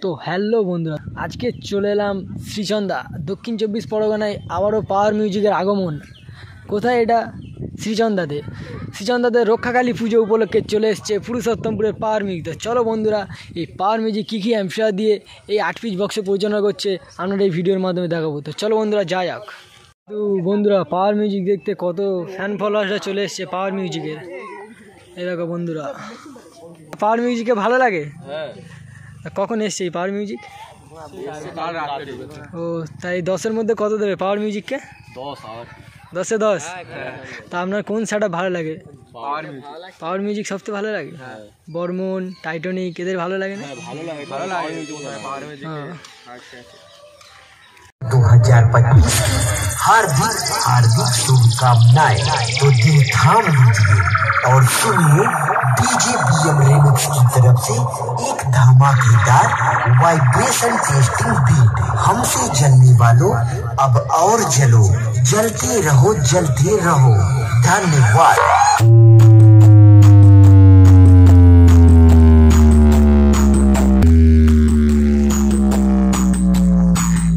তো হ্যালো বন্ধুরা, আজকে চলে এলাম শ্রীচন্দা দক্ষিণ 24 পরগনায়। আবারও পাওয়ার মিউজিকের আগমন। কোথায় এটা? শ্রীচন্দাতে রক্ষাকালী পুজো উপলক্ষে চলে এসছে পুরুষোত্তমপুরের পাওয়ার মিউজিক। তো চলো বন্ধুরা, এই পাওয়ার মিউজিক কী কী অ্যাম্পফায়ার দিয়ে এই 8 পিস বক্সে পরিচালনা করছে আমরা এই ভিডিওর মাধ্যমে দেখাবো। তো চলো বন্ধুরা যা যাক। তো বন্ধুরা, পাওয়ার মিউজিক দেখতে কত ফ্যান ফলোয়ার্সরা চলে এসছে পাওয়ার মিউজিকের। এই দেখো বন্ধুরা, পাওয়ার মিউজিকে ভালো লাগে। কখন এসছে এই পাওয়ার মিউজিক? ও তাই 10-এর মধ্যে কত দেবে পাওয়ার মিউজিককে? 10-এ 10। তা আপনার কোন সেটআপ ভালো লাগে? পাওয়ার মিউজিক সবচেয়ে ভালো লাগে। বর্মন, টাইটানিক এদের ভালো লাগে না? 2025 हार्दिक शुभकामनाएं। तो दिल थाम लीजिए और सुनिए डीजे बीएम रेमिक्स की तरफ से एक धमाकेदार वाइब्रेशन टेस्टिंग बीट। हमसे जलने वालों अब और जलो, जलते रहो। धन्यवाद।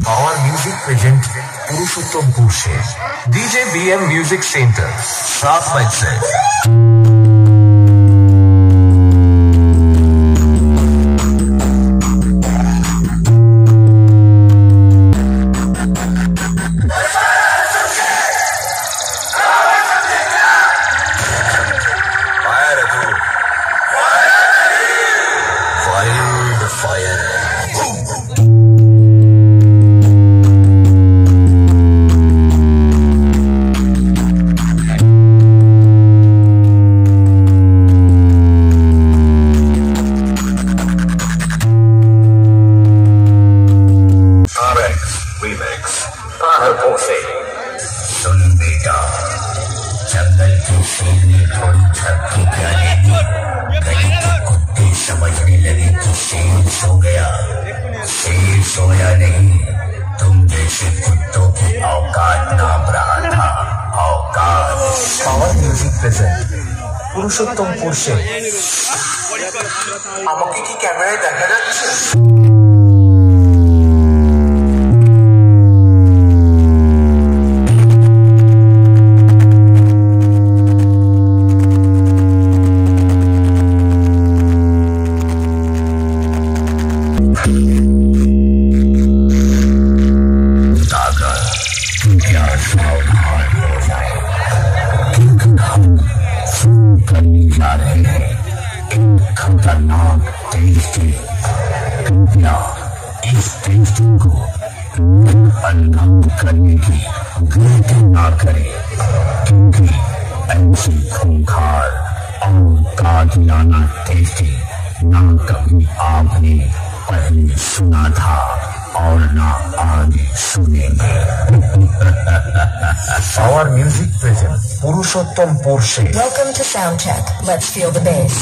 पावर म्यूजिक प्रेजेंट पुरुषोत्तमपुर से डीजे बीएम म्यूजिक सेंटर 7 मई से। सुन बेटा, जंगल की शेर ने थोड़ी झपकी क्या लेगी। कहीं तो कुत्ते समझने लगे कि शेर सो गया। शेर सोया नहीं, तुम जैसे कुत्तों की औकात नाप रहा था। औकात। पावर म्यूजिक प्रेजेंट पुरुषोत्तमपुर से। আমাকে কি ক্যামেরায় দেখা যাচ্ছে? खतरनाक टेस्टी। कृपया इस टेस्टी को अनलॉक करने की गलती ना करें, क्योंकि ऐसी खूंखार और कातिलाना टेस्टी ना कभी आपने पहले सुना था और ना आगे सुनेंगे। पावर म्यूजिक प्रेजेंट पुरुषोत्तमपुर से। Welcome to Soundcheck. Let's feel the bass.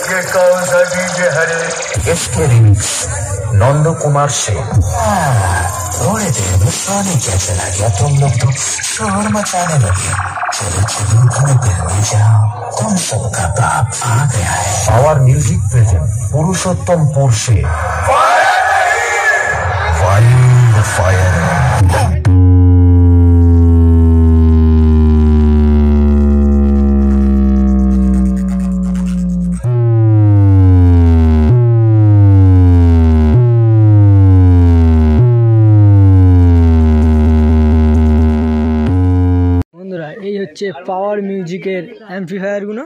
ये कौन सा डीजे है? इसके रिमिक्स नंदू कुमार से। थोड़े देर में सोने क्या चला गया, तुम लोग तो शोर मचाने लगे। चलो थोड़ी देर में जाओ, तुम सबका बाप आ गया है। पावर म्यूजिक प्रेजेंट पुरुषोत्तमपुर से। फायर। এই হচ্ছে পাওয়ার মিউজিকের অ্যাম্পলিফায়ারগুলো।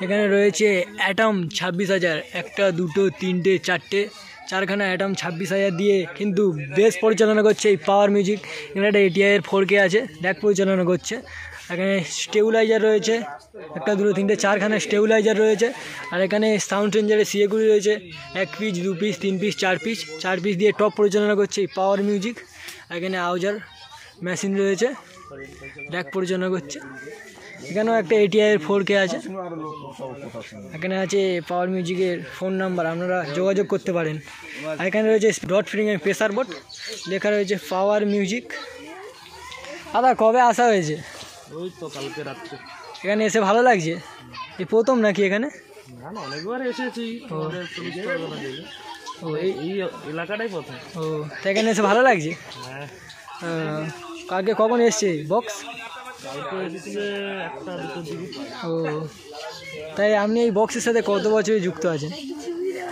এখানে রয়েছে অ্যাটম 26,000, 1, 2, 3, 4, 4খানা অ্যাটম 26,000 দিয়ে কিন্তু বেস পরিচালনা করছে এই পাওয়ার মিউজিক। এখানে একটা ATI-এর 4K আছে, ড্যাক পরিচালনা করছে। এখানে স্টেবিলাইজার রয়েছে, 1 2 3 4খানা স্টেবিলাইজার রয়েছে। আর এখানে সাউন্ড চেঞ্জারের সিএগুলি রয়েছে 1 পিস 2 পিস 3 পিস 4 পিস দিয়ে টপ পরিচালনা করছে এই পাওয়ার মিউজিক। এখানে আউজার মেশিন রয়েছে, ড্যাক পরিচালনা করছে। এখানেও একটা ATI 4K আছে। এখানে আছে পাওয়ার মিউজিকের ফোন নাম্বার, আপনারা যোগাযোগ করতে পারেন। আর এখানে রয়েছে ডট ফিটিং এর প্রেসার বোর্ড, লেখা রয়েছে পাওয়ার মিউজিক। দাদা কবে আসা হয়েছে? ওই তো কালকে রাত্রে। এখানে এসে ভালো লাগছে? এই প্রথম নাকি এখানে? না না, অনেকবার এসেছি। ও এই এলাকাটাই প্রথম। ও তো এখানে এসে ভালো লাগছে? হ্যাঁ, কালকে কখন এসছে বক্স? কালকে এসেছে 1টা 2টোর দিকে। ও তাই আপনি এই বক্সের সাথে কত বছরে যুক্ত আছেন?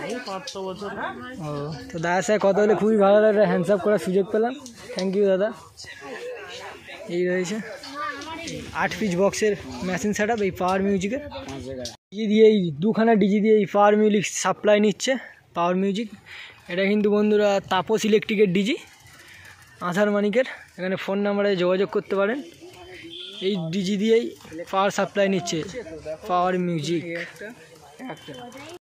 এই 5-6 বছর। ও তো দাদার সাথে কথা হলে খুবই ভালো লাগলো, হ্যান্ডস আপ করার সুযোগ পেলাম। থ্যাংক ইউ দাদা। এই রয়েছে 8 পিস বক্সের মেশিন সেট আপ এই পাওয়ার মিউজিকের। ডিজি দিয়ে এই 2খানা ডিজি দিয়ে এই পাওয়ার মিউজিক সাপ্লাই নিচ্ছে পাওয়ার মিউজিক। এটা কিন্তু বন্ধুরা তাপস ইলেকট্রিকের ডিজি, আধার মানিকের। এখানে ফোন নাম্বারে যোগাযোগ করতে পারেন। এই ডিজি দিয়েই পাওয়ার সাপ্লাই নিচ্ছে পাওয়ার মিউজিক।